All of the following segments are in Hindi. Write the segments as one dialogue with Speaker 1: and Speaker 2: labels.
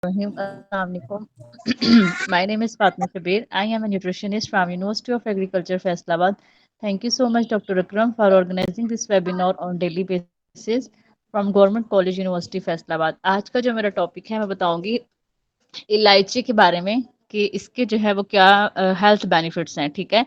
Speaker 1: Rahim. Assalamualaikum. My name is Fatma Shabir. I am a nutritionist from University of Agriculture, Faisalabad. Thank you so much, Dr. Akram, for organizing this webinar on daily basis from Government College University, Faisalabad. आज का जो मेरा टॉपिक है मैं बताऊंगी इलायची के बारे में कि इसके जो है वो क्या हेल्थ बेनिफिट्स हैं। ठीक है,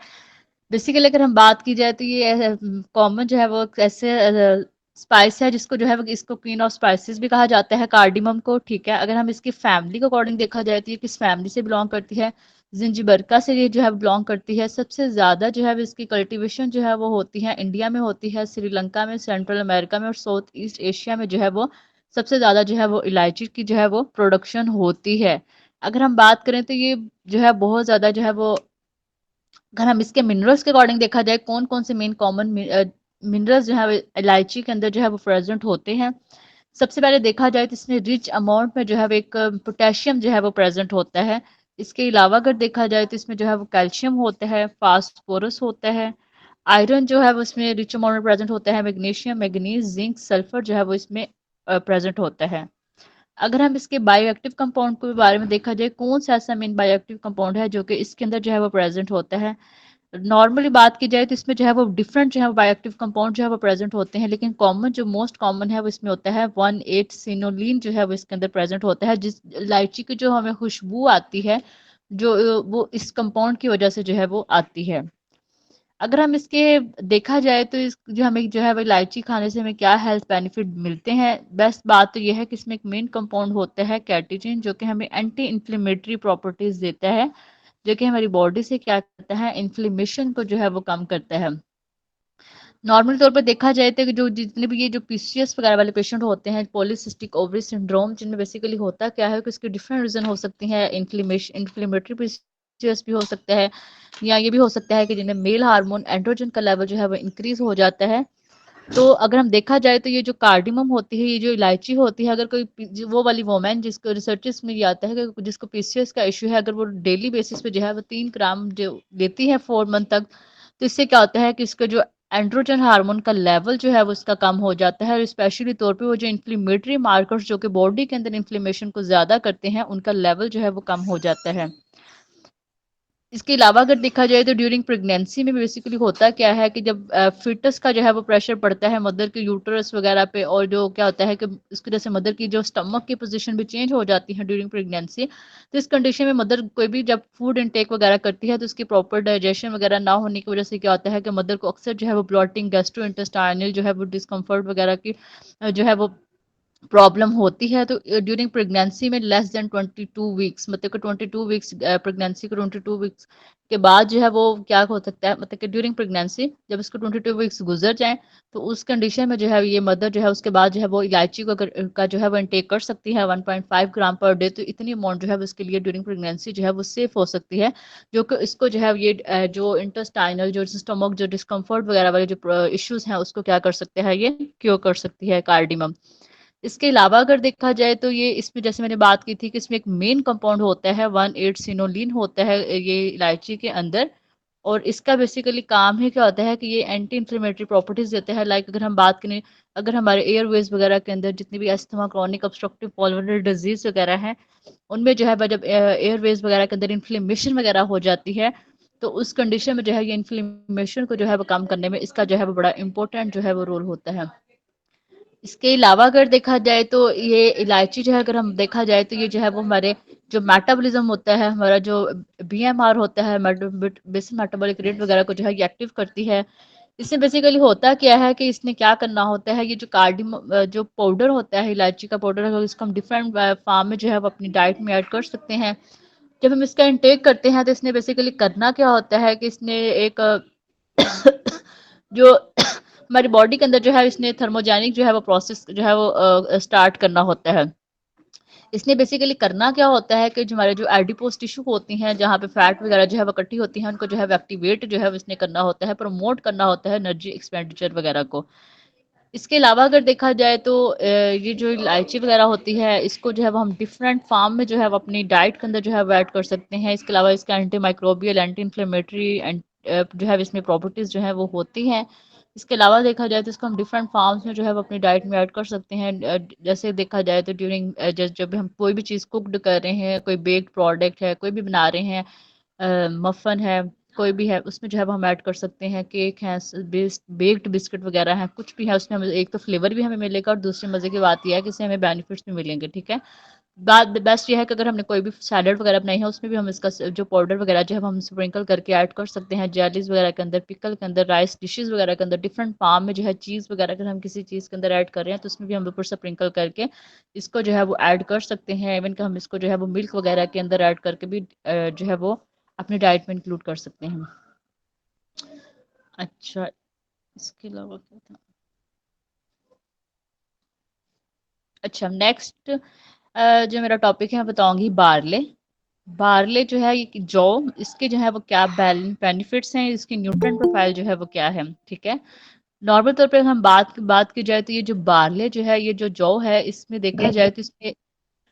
Speaker 1: बेसिकली अगर हम बात की जाए तो ये कॉमन जो है वो ऐसे स्पाइस है जिसको जो है वो इसको क्वीन ऑफ स्पाइसेस भी कहा जाता है, कार्डिमम को। ठीक है, अगर हम इसकी फैमिली के अकॉर्डिंग देखा जाए तो ये किस फैमिली से बिलोंग करती है, जिंजीबरका से ये जो है बिलोंग करती है। सबसे ज़्यादा जो है इसकी कल्टीवेशन जो है वो होती है इंडिया में होती है, श्रीलंका में, सेंट्रल अमेरिका में और साउथ ईस्ट एशिया में जो है वो सबसे ज़्यादा जो है वो इलायची की जो है वो प्रोडक्शन होती है। अगर हम बात करें तो ये जो है बहुत ज़्यादा जो है वो, अगर हम इसके मिनरल्स के अकॉर्डिंग देखा जाए कौन कौन से मेन कॉमन मिनरल्स जो है इलायची के अंदर जो है वो प्रेजेंट होते हैं। सबसे पहले देखा जाए तो इसमें रिच अमाउंट में जो है वो एक पोटेशियम जो है वो प्रेजेंट होता है। इसके अलावा अगर देखा जाए तो इसमें जो है वो कैल्शियम होता है, फास्फोरस होता है, आयरन जो है वो इसमें रिच अमाउंट में प्रेजेंट होता है, मैग्नीशियम, मैग्नीज, जिंक, सल्फर जो है वो इसमें प्रेजेंट होता है। अगर हम इसके बायोएक्टिव कंपाउंड के बारे में देखा जाए कौन सा ऐसा मेन बायोएक्टिव कंपाउंड है जो कि इसके अंदर जो है वो प्रेजेंट होता है। नॉर्मली बात की जाए तो इसमें जो है वो डिफरेंट जो है वो बायोएक्टिव कंपाउंड जो है वो प्रेजेंट होते हैं, लेकिन कॉमन जो मोस्ट कॉमन है वो इसमें होता है 1,8 सिनोलिन जो है वो इसके अंदर प्रेजेंट होता है, जिस इलायची की जो हमें खुशबू आती है जो वो इस कंपाउंड की वजह से जो है वो आती है। अगर हम इसके देखा जाए तो इस जो हमें जो है वो इलायची खाने से हमें क्या हेल्थ बेनिफिट मिलते हैं, बेस्ट बात तो यह है कि इसमें एक मेन कंपाउंड होता है कैटेचिन जो कि हमें एंटी इन्फ्लेमेटरी प्रॉपर्टीज देता है, जो कि हमारी बॉडी से क्या करता है, इन्फ्लेमेशन को जो है वो कम करता है। नॉर्मल तौर पर देखा जाए तो जो जितने भी ये जो पीसीएस वगैरह वाले पेशेंट होते हैं, पॉलीसिस्टिक ओवरी सिंड्रोम, जिनमें बेसिकली होता क्या है कि उसके डिफरेंट रीजन हो सकते हैं, इन्फ्लेमेटरी पीसीएस भी हो सकता है, या ये भी हो सकता है कि जिनमें मेल हार्मोन एंड्रोजन का लेवल जो है वो इंक्रीज हो जाता है। तो अगर हम देखा जाए तो ये जो कार्डिमम होती है, ये जो इलायची होती है, अगर कोई वो वाली वोमेन जिसको रिसर्चेस में ये आता है कि जिसको पीसीएस का इशू है, अगर वो डेली बेसिस पे जो है वो 3 ग्राम जो लेती है 4 मंथ तक, तो इससे क्या होता है कि इसका जो एंड्रोजन हार्मोन का लेवल जो है वो उसका कम हो जाता है, और स्पेशली तौर पे वो जो इन्फ्लेमेटरी मार्कर्स जो कि बॉडी के अंदर इन्फ्लेमेशन को ज़्यादा करते हैं उनका लेवल जो है वो कम हो जाता है। इसके अलावा अगर देखा जाए तो ड्यूरिंग प्रेगनेंसी में बेसिकली होता क्या है कि जब फिटस का जो है वो प्रेशर पड़ता है मदर के यूटरस वगैरह पे, और जो क्या होता है कि इसकी वजह से मदर की जो स्टमक की पोजीशन भी चेंज हो जाती है ड्यूरिंग प्रेगनेंसी। तो इस कंडीशन में मदर कोई भी जब फूड इनटेक वगैरह करती है तो उसकी प्रॉपर डाइजेशन वगैरह ना होने की वजह से क्या होता है कि मदर को अक्सर जो है वो ब्लॉटिंग, गैस्ट्रो इंटेस्टाइनल जो है वो डिस्कम्फर्ट वगैरह की जो है वो प्रॉब्लम होती है। तो ड्यूरिंग प्रेगनेंसी में लेस देन 22 वीक्स, मतलब कि 22 वीक्स प्रेगनेंसी के 22 वीक्स के बाद जो है वो क्या हो सकता है, मतलब कि ड्यूरिंग प्रेगनेंसी जब इसको 22 वीक्स गुजर जाएं तो उस कंडीशन में जो है ये मदर जो है उसके बाद जो है वो इलायची को अगर का जो है वो इनटेक कर सकती है 1.5 ग्राम पर डे, तो इतनी अमाउंट जो है वो इसके लिए ड्यूरिंग प्रेगनेंसी जो है वो सेफ हो सकती है, जो कि इसको जो है ये जो इंटेस्टाइनल जो स्टमक जो डिस्कम्फर्ट वगैरह वाले जो इश्यूज हैं उसको क्या कर सकते हैं, ये क्योर कर सकती है कार्डिमम। इसके अलावा अगर देखा जाए तो ये इसमें जैसे मैंने बात की थी कि इसमें एक मेन कंपाउंड होता है 1,8 सिनोलिन होता है ये इलायची के अंदर, और इसका बेसिकली काम ही क्या होता है कि ये एंटी इन्फ्लेमेटरी प्रॉपर्टीज देता है। लाइक अगर हम बात करें, अगर हमारे एयरवेज वगैरह के अंदर जितनी भी asthma, chronic obstructive pulmonary disease वगैरह हैं, उनमें जो है जब एयरवेज वगैरह के अंदर इन्फ्लेमेशन वगैरह हो जाती है, तो उस कंडीशन में जो है ये इन्फ्लेमेशन को जो है वो कम करने में इसका जो है वो बड़ा इंपॉर्टेंट जो है वो रोल होता है। इसके अलावा अगर देखा जाए तो ये इलायची जो है अगर हम देखा जाए तो ये जो है वो हमारे जो मेटाबॉलिज्म होता है, हमारा जो बीएमआर होता है, बेसिक मेटाबॉलिक रेट वगैरह को जो है ये एक्टिव करती है। इससे बेसिकली होता क्या है कि इसने क्या करना होता है, ये जो कार्डिम जो पाउडर होता है इलायची का पाउडर है, इसको हम डिफरेंट फॉर्म में जो है वो अपनी डाइट में ऐड कर सकते हैं। जब हम इसका इंटेक करते हैं तो इसने बेसिकली करना क्या होता है कि इसने एक जो हमारी बॉडी के अंदर जो है इसने थर्मोजेनिक जो है वो प्रोसेस जो है वो स्टार्ट करना होता है। इसने बेसिकली करना क्या होता है कि जो हमारे जो एडिपोज टिश्यू होती हैं जहाँ पे फैट वगैरह जो है वो इकट्ठी होती हैं, उनको जो है वो एक्टिवेट जो है वो इसने करना होता है, प्रमोट करना होता है एनर्जी एक्सपेंडिचर वगैरह को। इसके अलावा अगर देखा जाए तो ये जो इलायची वगैरह होती है इसको जो है वो हम डिफरेंट फॉर्म में जो है वो अपनी डाइट के अंदर जो है वो ऐड कर सकते हैं। इसके अलावा इसका anti microbial, anti inflammatory and जो है इसमें प्रॉपर्टीज जो है वो होती हैं, इसके अलावा देखा जाए तो इसको हम डिफरेंट फॉर्म्स में जो है वो अपनी डाइट में ऐड कर सकते हैं। जैसे देखा जाए तो ड्यूरिंग जब भी हम कोई भी चीज़ कुक्ड कर रहे हैं, कोई बेक्ड प्रोडक्ट है, कोई भी बना रहे हैं, मफ़न है, कोई भी है, उसमें जो है वो हम ऐड कर सकते हैं। केक है, बेक्ड बिस्किट वगैरह हैं, कुछ भी है उसमें हमें एक तो फ्लेवर भी हमें मिलेगा और दूसरी मज़े की बात यह है कि इससे हमें बेनिफिट्स भी मिलेंगे। ठीक है, बात बेस्ट ये है कि अगर हमने कोई भी सैलड वगैरह बनाई है उसमें भी हम इसका जो पाउडर वगैरह जो है हम स्प्रिंकल करके ऐड कर सकते हैं। जेलीज वगैरह के अंदर, पिकल के अंदर, राइस डिशेस वगैरह के अंदर, डिफरेंट फार्म में जो है चीज़ वगैरह अगर हम किसी चीज़ के अंदर ऐड कर रहे हैं तो उसमें भी हम ऊपर स्प्रिंकल करके इसको जो है वो ऐड कर सकते हैं। इवन कि हम इसको जो है वो मिल्क वगैरह के अंदर ऐड करके भी जो है वो अपनी डाइट में इंक्लूड कर सकते हैं। अच्छा, इसके अलावा क्या था? अच्छा, नेक्स्ट जो मेरा टॉपिक है मैं बताऊंगी बारले। बारले जो है ये जौ, इसके जो है वो क्या बेनिफिट्स हैं, इसकी न्यूट्रिएंट प्रोफाइल जो है वो क्या है। ठीक है, नॉर्मल तौर पे हम बात की जाए तो ये जो बारले जो है, ये जो जौ है, इसमें देखा जाए तो इसमें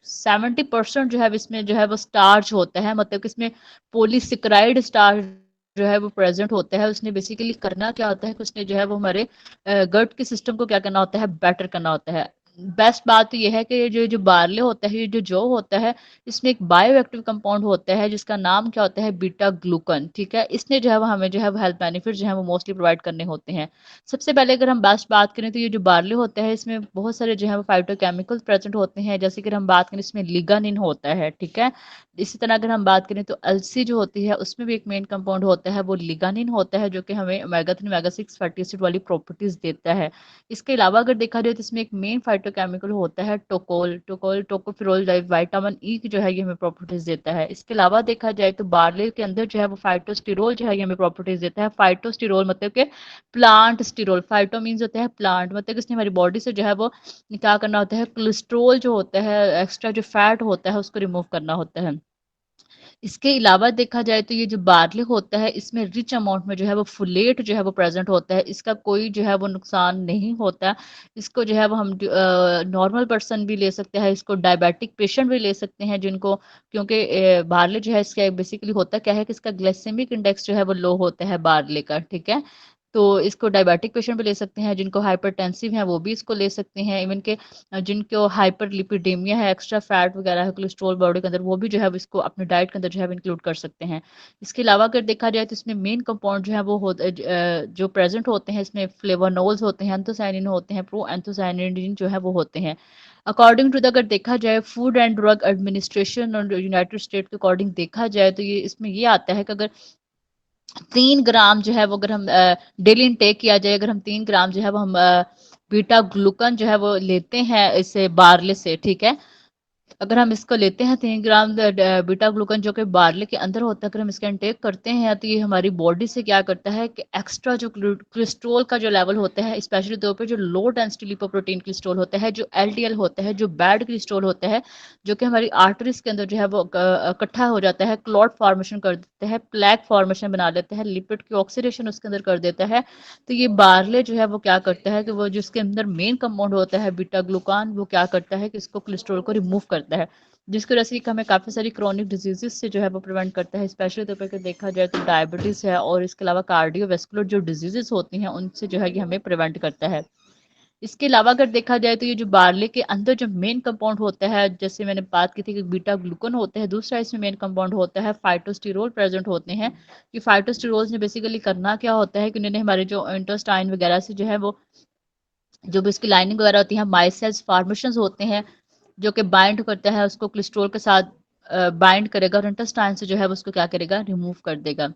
Speaker 1: 70% जो है इसमें जो है वो स्टार्च होता है। मतलब कि इसमें पॉलीसेकेराइड स्टार्च जो है वो प्रेजेंट होता है। उसने बेसिकली करना क्या होता है कि उसने जो है वो हमारे गट के सिस्टम को क्या करना होता है, बेटर करना होता है। बेस्ट बात तो ये है कि ये जो जो बार्ले होता है, ये जो जौ होता है, इसमें एक बायो एक्टिव कंपाउंड होता है जिसका नाम क्या होता है, बीटा ग्लूकन। ठीक है, इसने जो है वो हमें जो है वो हेल्थ बेनिफिट जो है वो मोस्टली प्रोवाइड करने होते हैं। सबसे पहले अगर हम बेस्ट बात करें तो ये जो बार्ले होता है इसमें बहुत सारे जो है वो फाइटोकेमिकल्स प्रेजेंट होते हैं। जैसे कि हम बात करें इसमें लिगानिन होता है। ठीक है, इसी तरह अगर हम बात करें तो अलसी जो होती है उसमें भी एक मेन कंपाउंड होता है, वो लिगानिन होता है, जो कि हमें ओमेगा 3 ओमेगा 6 फैटी एसिड वाली प्रॉपर्टीज देता है। इसके अलावा अगर देखा जाए तो इसमें एक मेन फाइटोकेमिकल होता है टोकोल टोकोल टोकोफिरोल, विटामिन ई की जो है ये हमें प्रॉपर्टीज देता है। इसके अलावा देखा जाए तो बार्ले के अंदर जो है वो फाइटोस्टिरोल जो है ये हमें प्रॉपर्टीज देता है। फाइटोस्टिरोल मतलब कि प्लांट स्टिरोल, फाइटो मीन्स होता है प्लांट, मतलब इसने हमारी बॉडी से जो है वो क्या करना होता है, कोलेस्ट्रोल जो होता है, एक्स्ट्रा जो फैट होता है उसको रिमूव करना होता है। इसके अलावा देखा जाए तो ये जो बार्ले होता है इसमें रिच अमाउंट में जो है वो फुलेट जो है वो प्रेजेंट होता है। इसका कोई जो है वो नुकसान नहीं होता। इसको जो है वो हम नॉर्मल पर्सन भी ले सकते हैं, इसको डायबिटिक पेशेंट भी ले सकते हैं जिनको, क्योंकि बार्ले जो है इसका बेसिकली होता क्या है कि इसका ग्लाइसेमिक इंडेक्स जो है वो लो होता है बार्ले का। ठीक है, तो इसको डायबिटिक पेशेंट भी ले सकते हैं, जिनको हाइपरटेंसिव हैं वो भी इसको ले सकते हैं, इवन के जिनको हाइपर लिपिडेमिया है, एक्स्ट्रा फैट वगैरह है कोलेस्ट्रॉल बॉडी के अंदर, वो भी जो है इसको अपने डाइट के अंदर जो है इंक्लूड कर सकते हैं। इसके अलावा अगर देखा जाए तो इसमें मेन कंपाउंड जो है वो जो प्रेजेंट होते हैं, इसमें फ्लेवोनोल्स होते हैं, एंथोसायनिन होते हैं, प्रो एंथोसायनिन जो है वो होते हैं। अकॉर्डिंग टू द अगर देखा जाए फूड एंड ड्रग एडमिनिस्ट्रेशन और यूनाइटेड स्टेट के अकॉर्डिंग देखा जाए तो ये इसमें ये आता है कि अगर 3 ग्राम जो है वो अगर हम डेली इनटेक किया जाए, अगर हम 3 ग्राम जो है वो हम बीटा ग्लूकन जो है वो लेते हैं इससे बार्ले से। ठीक है, अगर हम इसको लेते हैं 3 ग्राम बीटा ग्लूकन जो कि बार्ले के अंदर होता है, अगर हम इसका इंटेक करते हैं तो ये हमारी बॉडी से क्या करता है कि एक्स्ट्रा जो कोलेस्ट्रॉल का जो लेवल होता है, स्पेशली तौर पे जो लो डेंसिटी लिपोप्रोटीन कोलेस्ट्रॉल होता है, जो एलडीएल होता है, जो बैड कोलेस्ट्रॉल होता है, जो कि हमारी आर्टरीज के अंदर जो है वो इकट्ठा हो जाता है, क्लॉट फॉर्मेशन कर देता है, प्लैक फॉर्मेशन बना लेता है, लिपिड की ऑक्सीडेशन उसके अंदर कर देता है। तो ये बार्ले जो है वो क्या करता है कि वो जिसके अंदर मेन कंपाउंड होता है बीटा ग्लूकान, वो क्या करता है कि इसको कोलेस्ट्रॉल को रिमूव करता है, जिसकी वजह से हमें काफ़ी सारी क्रोनिक डिजीजेस से जो है वो प्रिवेंट करता है। स्पेशली तौर पर देखा जाए तो डायबिटीज़ है और इसके अलावा कार्डियोवैस्कुलर जो डिजीजेस होती हैं उनसे जो है ये हमें प्रिवेंट करता है। इसके अलावा अगर देखा जाए तो ये जो बार्ले के अंदर जो मेन कंपाउंड होता है, जैसे मैंने बात की थी कि बीटा ग्लूकन होता है, दूसरा इसमें मेन कंपाउंड होता है फाइटोस्टिरोल प्रेजेंट होते हैं। कि फाइटोस्टिरोल ने बेसिकली करना क्या होता है कि उन्होंने हमारे जो इंटेस्टाइन वगैरह से जो है वो जो भी इसकी लाइनिंग वगैरह होती है, माइसेल्स फॉर्मेशन होते हैं, जो कि बाइंड करता है उसको कोलेस्ट्रॉल के साथ, बाइंड करेगा और इंटेस्टाइन से जो है वो उसको क्या करेगा, रिमूव कर देगा।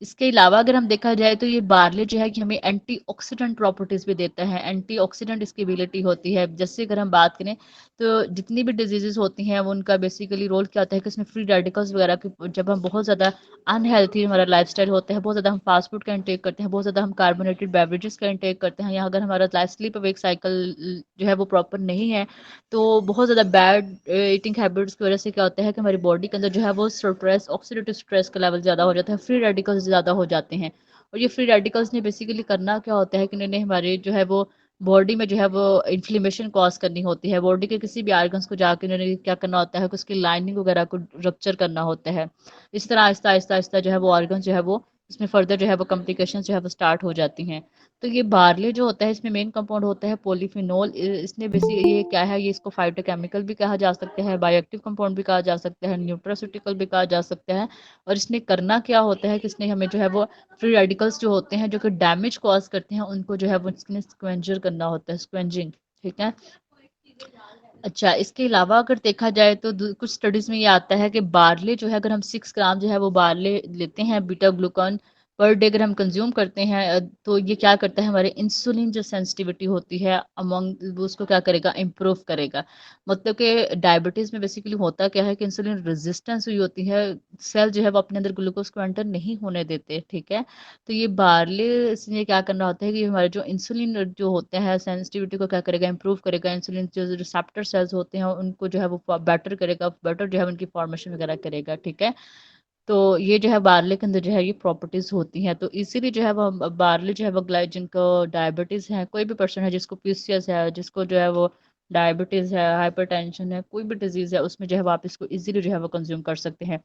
Speaker 1: इसके अलावा अगर हम देखा जाए तो ये बार्ले जो है कि हमें एंटीऑक्सीडेंट प्रॉपर्टीज भी देता है, एंटीऑक्सीडेंट इसकी एबिलिटी होती है। जैसे अगर हम बात करें तो जितनी भी डिजीजेस होती हैं वो उनका बेसिकली रोल क्या होता है कि इसमें फ्री रेडिकल्स वगैरह की, जब हम बहुत ज़्यादा अनहेल्थी हमारा लाइफस्टाइल होता है, बहुत ज़्यादा हम फास्ट फूड का इंटेक करते हैं, बहुत ज़्यादा हम कार्बोनेटेड बेवरेजेस का इंटेक करते हैं, या अगर हमारा लाइफ स्लीप अवेक साइकिल जो है वो प्रॉपर नहीं है, तो बहुत ज़्यादा बैड ईटिंग हैबिट्स की वजह से क्या होता है कि हमारी बॉडी के अंदर जो है वो स्ट्रेस, ऑक्सीडेटिव स्ट्रेस का लेवल ज़्यादा हो जाता है, फ्री रेडिकल्स ज़्यादा हो जाते हैं। और ये फ्री रेडिकल्स ने बेसिकली करना क्या होता है कि इन्होंने हमारे जो है वो बॉडी में जो है वो इन्फ्लेमेशन कॉज करनी होती है, बॉडी के किसी भी आर्गन्स को जाकर इन्होंने क्या करना होता है कि उसकी लाइनिंग वगैरह को रप्चर करना होता है। इस तरह आहिस्ता आहिस्ता आहिस्ता जो है वो ऑर्गन जो है वो इसमें फर्दर जो है वो कॉम्प्लिकेशन जो है वो स्टार्ट हो जाती हैं। तो ये बार्ले जो होता है इसमें मेन कंपाउंड होता है पॉलीफिनोल। इसने बेसिक ये क्या है, ये इसको फाइटोकेमिकल भी कहा जा सकता है, बायोएक्टिव कंपाउंड भी कहा जा सकता है, न्यूट्रास्यूटिकल भी कहा जा सकता है। और इसने करना क्या होता है कि इसने हमें जो है वो फ्री रेडिकल्स जो होते हैं जो कि डैमेज कॉज करते हैं उनको जो है वो इसने स्क्वेंजर करना होता है, स्क्वेंजिंग। ठीक है। अच्छा, इसके अलावा अगर देखा जाए तो कुछ स्टडीज में ये आता है कि बार्ले जो है, अगर हम 6 ग्राम जो है वो बार्ले लेते हैं बीटा ग्लूकॉन पर डे अगर हम कंज्यूम करते हैं, तो ये क्या करता है, हमारे इंसुलिन जो सेंसिटिविटी होती है अमंग वो उसको क्या करेगा, इम्प्रूव करेगा। मतलब कि डायबिटीज में बेसिकली होता क्या है कि इंसुलिन रेजिस्टेंस हुई होती है, सेल जो है वो अपने अंदर ग्लूकोज को एंटर नहीं होने देते। ठीक है। तो ये बार्ले से क्या करना होता है कि हमारे जो इंसुलिन जो होते हैं सेंसिटिविटी को क्या करेगा, इंप्रूव करेगा। इंसुलिन जो रिसेप्टर सेल्स होते हैं उनको जो है वो बेटर करेगा, बेटर जो है उनकी फॉर्मेशन वगैरह करेगा। ठीक है। तो ये जो है बार्ले के अंदर जो है ये प्रॉपर्टीज होती हैं। तो इसीलिए जो है वो बार्ले जो है वो जिनको डायबिटीज है, कोई भी पर्सन है जिसको पीसीएस है, जिसको जो है वो डायबिटीज है, हाइपरटेंशन है, कोई भी डिजीज है, उसमें जो है वो आप इसको इजीली जो है वो कंज्यूम कर सकते हैं।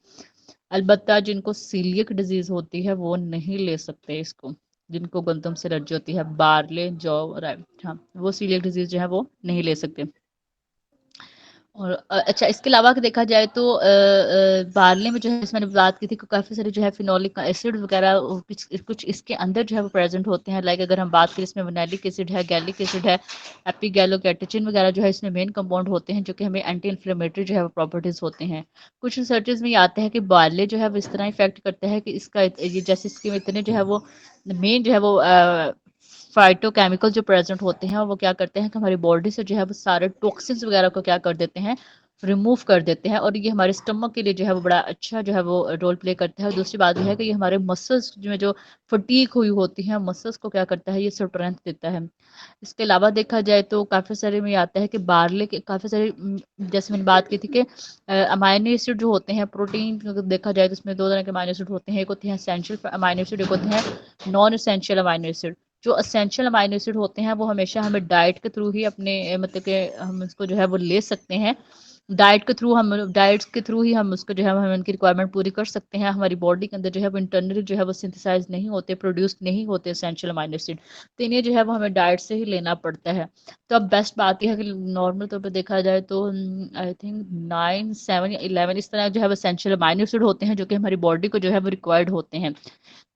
Speaker 1: अलबत्ता जिनको सीलियक डिजीज होती है वो नहीं ले सकते इसको, जिनको गंदम से एलर्जी होती है, बार्ले जौ राइट, हाँ, वो सीलियक डिजीज जो है वो नहीं ले सकते। और अच्छा, इसके अलावा अगर देखा जाए तो बार्ले में जो है, मैंने बात की थी कि काफ़ी सारे जो है फिनोलिक एसिड वगैरह कुछ कुछ इसके अंदर जो है वो प्रेजेंट होते हैं। लाइक अगर हम बात करें, इसमें विनाइलिक एसिड है, गैलिक एसिड है, एपिगैलोकेटेचिन वगैरह जो है इसमें मेन कंपाउंड होते हैं जो कि हमें एंटी इन्फ्लेमेटरी जो है वो प्रॉपर्टीज होते हैं। कुछ रिसर्चेज में ये आता है कि बार्ले जो है वो इस तरह इफेक्ट करता है कि इसका ये जैसे इसके इतने जो है वो मेन जो है वो फाइटोकेमिकल जो प्रेजेंट होते हैं वो क्या करते हैं कि हमारी बॉडी से जो है वो सारे टॉक्सिन्स वगैरह को क्या कर देते हैं, रिमूव कर देते हैं। और ये हमारे स्टमक के लिए जो है वो बड़ा अच्छा जो है वो रोल प्ले करता है। और दूसरी बात यह है कि ये हमारे मसल्स में जो फटीक हुई होती है मसल्स को क्या करता है, ये स्ट्रेंथ देता है। इसके अलावा देखा जाए तो काफ़ी सारे में आता है कि बार्ले के काफ़ी सारे जैसे मैंने बात की थी कि अमाइनो एसिड जो होते हैं, प्रोटीन देखा जाए तो इसमें दो तरह के अमाइनो एसिड होते हैं, एक होते हैं एसेंशियल अमाइनो एसिड, एक होते हैं नॉन एसेंशियल अमाइनो एसिड। जो असेंशियल अमाइनो एसिड होते हैं वो हमेशा हमें डाइट के थ्रू ही अपने मतलब कि हम इसको जो है वो ले सकते हैं। डाइट्स के थ्रू ही हम उसको जो है हम उनकी रिक्वायरमेंट पूरी कर सकते हैं। हमारी बॉडी के अंदर जो है वो इंटरनली जो है वो सिंथेसाइज नहीं होते, प्रोड्यूस नहीं होते एसेंशियल अमाइनो एसिड। तो इन्हें जो है वो हमें डाइट से ही लेना पड़ता है। तो अब बेस्ट बात यह है कि नॉर्मल तौर पर देखा जाए तो आई थिंक 9, 7 या 11 इस तरह जो है वो एसेंशियल अमाइनो एसिड होते हैं जो कि हमारी बॉडी को जो है वो रिक्वायर्ड होते हैं।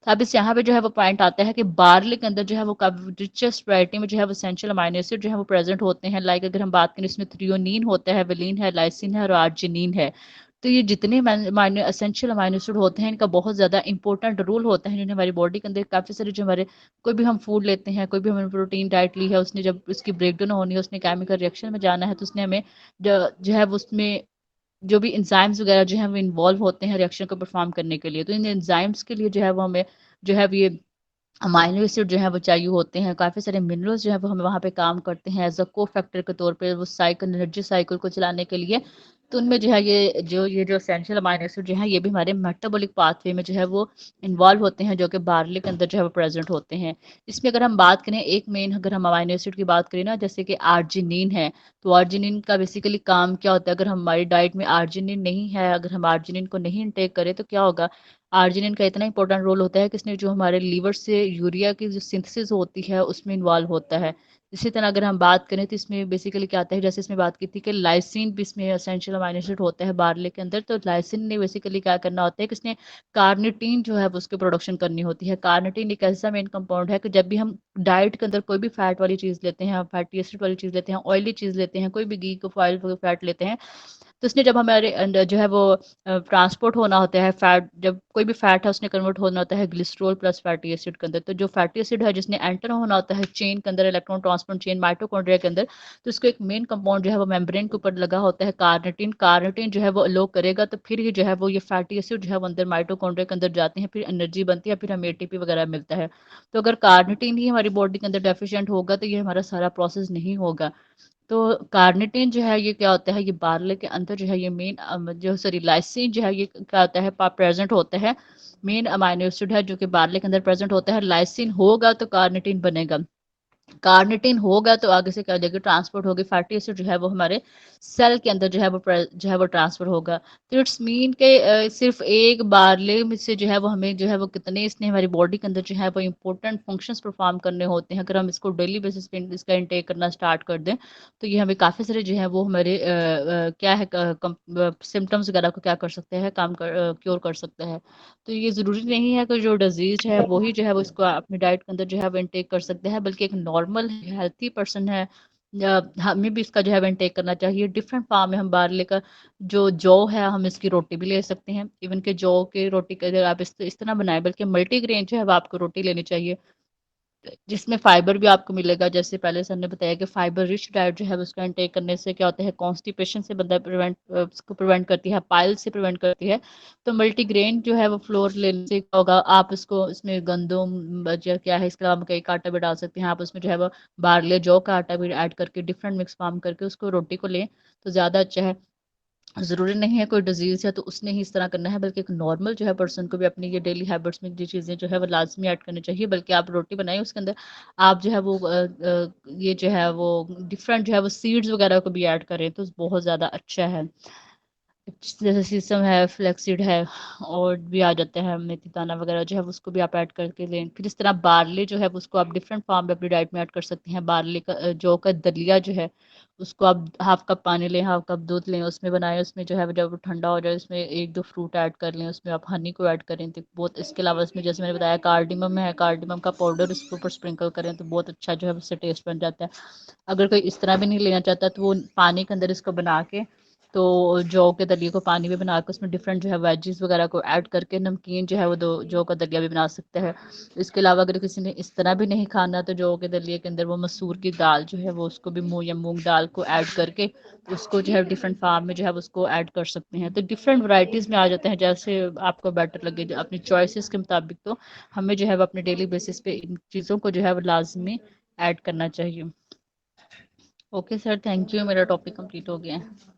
Speaker 1: तो अब इस यहाँ पे जो है वो पॉइंट आता है कि बार्ले के अंदर जो है वो काफी रिचेस्ट वैरायटी में जो है वो एसेंशियल अमाइनो एसिड जो है वो प्रेजेंट होते हैं। लाइक अगर हम बात करें, इसमें थ्रियोनीन होता है, वेलिन है, लाइसिन है और आर्जिनिन है। तो ये जितने एसेंशियल अमाइनो एसिड होते हैं इनका बहुत ज्यादा इंपॉर्टेंट रोल होता है, जिन्हें हमारी बॉडी के अंदर काफी सारे जो हमारे कोई भी हम फूड लेते हैं, कोई भी हमने प्रोटीन डाइट ली है, उसने जब उसकी ब्रेकडाउन होनी है, उसने केमिकल रिएक्शन में जाना है, तो उसने हमें जो है वो उसमें जो भी एंजाइम्स वगैरह जो है वो इन्वॉल्व होते हैं रिएक्शन को परफॉर्म करने के लिए। तो इन एंजाइम्स के लिए जो है वो हमें जो है ये अमाइनो एसिड जो है वो चाहिए होते हैं। काफ़ी सारे मिनरल्स जो है वो हमें वहाँ पे काम करते हैं एज अ को फैक्टर के तौर पे वो साइकिल एनर्जी साइकिल को चलाने के लिए। तो उनमें जो है ये जो एसेंशियल अमाइनो एसिड जो है ये भी हमारे मेटाबॉलिक पाथवे में जो है वो इन्वॉल्व होते हैं, जो कि बार्ले के अंदर जो है वो प्रेजेंट होते हैं। इसमें अगर हम बात करें, एक मेन अगर हम अमाइनो एसिड की बात करें ना, जैसे कि आर्जिनिन है, तो आर्जिनिन का बेसिकली काम क्या होता है, अगर हमारी डाइट में आर्जिनिन नहीं है, अगर हम आर्जिनिन को नहीं इंटेक करें तो क्या होगा। आर्जिनिन का इतना इंपॉर्टेंट रोल होता है कि इसने जो हमारे लीवर से यूरिया की जो सिंथेसिस होती है उसमें इन्वॉल्व होता है। इसी तरह अगर हम बात करें तो इसमें बेसिकली क्या आता है, जैसे इसमें बात की थी कि लाइसिन भी इसमें एसेंशियल अमाइनो एसिड होता है बार्ले के अंदर। तो लाइसिन ने बेसिकली क्या करना होता है कि इसने कार्निटीन जो है वो उसकी प्रोडक्शन करनी होती है। कार्निटीन एक ऐसा मेन कंपाउंड है कि जब भी हम डाइट के अंदर कोई भी फैट वाली चीज़ लेते हैं, फैटी एसिड वाली चीज़ लेते हैं, ऑयली चीज़ लेते हैं, कोई भी घी को ऑयल फैट लेते हैं, तो उसने जब हमारे अंदर जो है वो ट्रांसपोर्ट होना होता है फैट, जब कोई भी फैट है उसने कन्वर्ट होना होता है ग्लिसरॉल प्लस फैटी एसिड के अंदर। तो जो फैटी एसिड है जिसने एंटर होना होता है चेन के अंदर, इलेक्ट्रॉन ट्रांसपोर्ट चेन माइटोकॉन्ड्रिया के अंदर, तो उसको एक मेन कंपाउंड जो है वो मेम्ब्रेन के ऊपर लगा होता है कार्निटीन। कार्निटीन जो है वो अलो करेगा तो फिर ही जो है वो ये फैटी एसिड जो है वो अंदर माइटोकॉन्ड्रिया के अंदर जाते हैं, फिर एनर्जी बनती है, फिर हमें एटीपी वगैरह मिलता है। तो अगर कार्निटीन ही हमारी बॉडी के अंदर डेफिशिएंट होगा तो ये हमारा सारा प्रोसेस नहीं होगा। तो कार्निटिन जो है ये क्या होता है, ये बार्ले के अंदर जो है ये मेन जो सॉरी लाइसिन जो है ये क्या होता है प्रेजेंट होता है। मेन अमाइनो एसिड है जो कि बार्ले के अंदर प्रेजेंट होता है। लाइसिन होगा तो कार्निटिन बनेगा। कार्निटिन होगा तो आगे से क्या हो जाएगा, ट्रांसपोर्ट होगी, फैटी एसिड जो है वो हमारे सेल के अंदर जो है वो ट्रांसफर होगा। तो इट्स मीन के सिर्फ एक बारले में से जो है वो हमें जो है वो कितने इसने हमारी बॉडी के अंदर जो है वो इंपॉर्टेंट फंक्शंस परफॉर्म करने होते हैं। अगर हम इसको डेली बेसिस पे इसका इंटेक करना स्टार्ट कर दें तो ये हमें काफ़ी सारे जो है वो हमारे क्या है सिम्टम्स वगैरह को क्या कर सकते हैं, काम कर क्योर कर सकते हैं। तो ये ज़रूरी नहीं है कि जो डिजीज है वही जो है वो इसको अपनी डाइट के अंदर जो है वो इनटेक कर सकते हैं, बल्कि एक नॉर्मल हेल्थी पर्सन है हमें भी इसका जो है वो इनटेक करना चाहिए। डिफरेंट फॉर्म में हम बार्ले का जो जौ है हम इसकी रोटी भी ले सकते हैं। इवन के जौ की रोटी का अगर आप इस तरह बनाए, बल्कि मल्टीग्रेन जो है वो आपको रोटी लेनी चाहिए जिसमें फाइबर भी आपको मिलेगा। जैसे पहले सर ने बताया कि फाइबर रिच डाइट जो है उसका इंटेक करने से क्या होता है, कॉन्स्टिपेशन से बंदा उसको प्रिवेंट करती है, पाइल से प्रिवेंट करती है। तो मल्टीग्रेन जो है वो फ्लोर लेने से क्या होगा, आप उसको इसमें गंदम जो क्या है इसके अलावा कई का आटा भी डाल सकते हैं। आप उसमें जो है वो बार्ले जौ का आटा भी ऐड करके डिफरेंट मिक्स फॉर्म करके उसको रोटी को लें तो ज़्यादा अच्छा है। ज़रूरी नहीं है कोई डिजीज़ है तो उसने ही इस तरह करना है, बल्कि एक नॉर्मल जो है पर्सन को भी अपनी ये डेली हैबिट्स में ये चीज़ें जो है वो लाजमी ऐड करनी चाहिए। बल्कि आप रोटी बनाइए उसके अंदर आप जो है वो ये जो है वो डिफरेंट जो है वो सीड्स वगैरह को भी ऐड करें तो बहुत ज़्यादा अच्छा है। जैसे सीसम है, फ्लैक्सीड है, और भी आ जाते हैं मेथी दाना वगैरह जो है उसको भी आप ऐड करके लें। फिर इस तरह बार्ले जो है उसको आप डिफरेंट फॉर्म में अपनी डाइट में ऐड कर सकते हैं। बार्ले का जौ का दलिया जो है उसको आप हाफ कप पानी लें, हाफ कप दूध लें, उसमें बनाएं। उसमें जो है जब वो ठंडा हो जाए उसमें एक दो फ्रूट ऐड कर लें, उसमें आप हनी को ऐड करें तो बहुत। इसके अलावा उसमें जैसे मैंने बताया कार्डिमम है, कार्डिमम का पाउडर उसके ऊपर स्प्रिंकल करें तो बहुत अच्छा जो है उससे टेस्ट बन जाता है। अगर कोई इस तरह भी नहीं लेना चाहता तो वो पानी के अंदर इसको बना के तो जौ के दलिए को पानी में बना के उसमें डिफरेंट जो है वेजीज वगैरह को ऐड करके नमकीन जो है वो दो जौ का दलिया भी बना सकते हैं। इसके अलावा अगर किसी ने इस तरह भी नहीं खाना तो जौ के दलिए के अंदर वो मसूर की दाल जो है वो उसको भी मूंग या मूंग दाल को ऐड करके उसको जो है डिफरेंट फार्म में जो है उसको ऐड कर सकते हैं। तो डिफरेंट वराइटीज़ में आ जाते हैं जैसे आपको बेटर लगे अपनी चॉइसेस के मुताबिक। तो हमें जो है वो अपने डेली बेसिस पे इन चीज़ों को जो है वो लाजमी ऐड करना चाहिए। ओके सर, थैंक यू, मेरा टॉपिक कंप्लीट हो गया है।